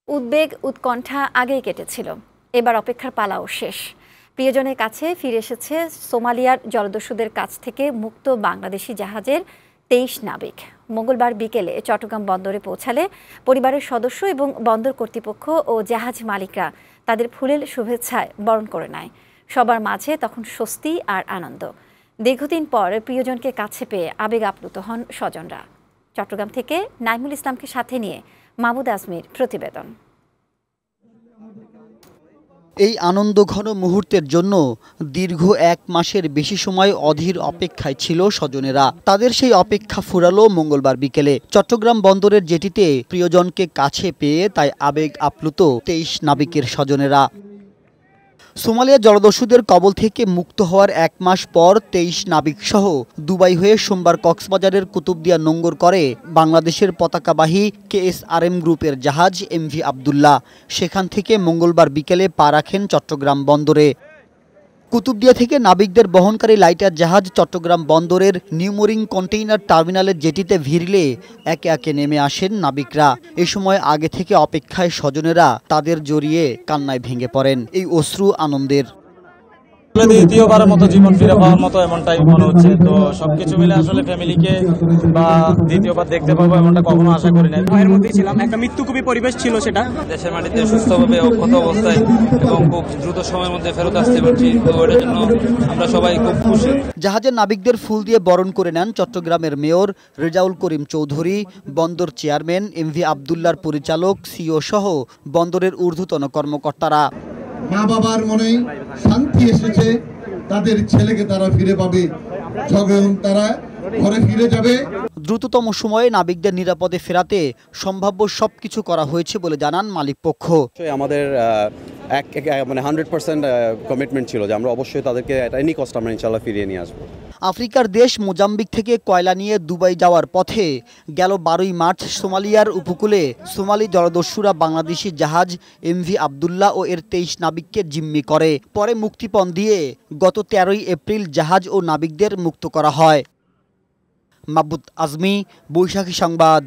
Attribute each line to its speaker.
Speaker 1: উদ্বেগ উৎকণ্ঠা আগেই কেটেছিল, এবার অপেক্ষার পালাও শেষ। প্রিয়জনের কাছে ফিরে এসেছে সোমালিয়ার জলদস্যুদের কাছ থেকে মুক্ত বাংলাদেশি জাহাজের ২৩ নাবিক। মঙ্গলবার বিকেলে চট্টগ্রাম বন্দরে পৌঁছালে পরিবারের সদস্য এবং বন্দর কর্তৃপক্ষ ও জাহাজ মালিকরা তাদের ফুলেল শুভেচ্ছায় বরণ করে নেয়। সবার মাঝে তখন স্বস্তি আর আনন্দ। দীর্ঘদিন পর প্রিয়জনকে কাছে পেয়ে আবেগ আপ্লুত হন স্বজনরা। চট্টগ্রাম থেকে নাইমুল ইসলামকে সাথে নিয়ে মাহমুদ আজমির প্রতিবেদন।
Speaker 2: এই আনন্দঘন মুহূর্তের জন্য দীর্ঘ ১ মাসের বেশি সময় অধীর অপেক্ষায় ছিল স্বজনেরা। তাদের সেই অপেক্ষা ফুরালো মঙ্গলবার বিকেলে চট্টগ্রাম বন্দরের জেটিতে প্রিয়জনকে কাছে পেয়ে তাই আবেগ আপ্লুত ২৩ নাবিকের স্বজনেরা। সোমালিয়া জলদস্যুদের কবল থেকে মুক্ত হওয়ার ১ মাস পর ২৩ নাবিক সহ দুবাই হয়ে সোমবার কক্সবাজারের কুতুবদিয়া নোঙ্গর করে বাংলাদেশের পতাকাবাহী KSRM গ্রুপের জাহাজ MV আবদুল্লাহ। সেখান থেকে মঙ্গলবার বিকেলে পা রাখেন চট্টগ্রাম বন্দরে। কুতুবদিয়া থেকে নাবিকদের বহনকারী লাইটার জাহাজ চট্টগ্রাম বন্দরের নিউমোরিং কন্টেইনার টার্মিনালের জেটিতে ভিড়লে একে একে নেমে আসেন নাবিকরা। এ সময় আগে থেকে অপেক্ষায় স্বজনেরা তাদের জড়িয়ে কান্নায় ভেঙে পড়েন। এই অশ্রু আনন্দের।
Speaker 3: দ্বিতীয়বারের মতো জীবন ফিরে পাওয়ার মতো এমনটাই মনে হচ্ছে। তো সবকিছু মিলে আসলে ফ্যামিলিকে বা দ্বিতীয়বার দেখতে পাবো এমনটা কখনো আশা করি নাই।
Speaker 4: ভয়ের মধ্যেই ছিলাম, একটা মৃত্যুকুপী পরিবেশ ছিল সেটা।
Speaker 3: দেশের মাটিতে সুস্থভাবে অক্ষত অবস্থায় এবং খুব দ্রুত সময়ের মধ্যে ফেরত আসতে পারছি, তো এটার জন্য আমরা সবাই খুব খুশি।
Speaker 2: জাহাজের নাবিকদের ফুল দিয়ে বরণ করে নেন চট্টগ্রামের মেয়র রেজাউল করিম চৌধুরী, বন্দর চেয়ারম্যান MV আবদুল্লাহর পরিচালক CEO সহ বন্দরের ঊর্ধ্বতন কর্মকর্তারা।
Speaker 5: মা বাবার মনে শান্তি এসেছে, তাদের ছেলেকে তারা ফিরে পাবে, যখন তারা ঘরে ফিরে যাবে।
Speaker 2: দ্রুততম সময়ে নাবিকদের নিরাপদে ফেরাতে সম্ভাব্য সবকিছু করা হয়েছে বলে জানান মালিকপক্ষ।
Speaker 6: আমাদের 100% কমিটমেন্ট ছিল যে আমরা অবশ্যই তাদেরকে এনি কষ্ট আমরা ইনশাআল্লাহ ফিরিয়ে নিয়ে আসবো।
Speaker 2: আফ্রিকার দেশ মোজাম্বিক থেকে কয়লা নিয়ে দুবাই যাওয়ার পথে গেল 12ই মার্চ সোমালিয়ার উপকূলে সোমালি জলদস্যুরা বাংলাদেশি জাহাজ MV আবদুল্লাহ ও এর 23 নাবিককে জিম্মি করে। পরে মুক্তিপণ দিয়ে গত 13ই এপ্রিল জাহাজ ও নাবিকদের মুক্ত করা হয়। মাহমুদ আজমি, বৈশাখী সংবাদ।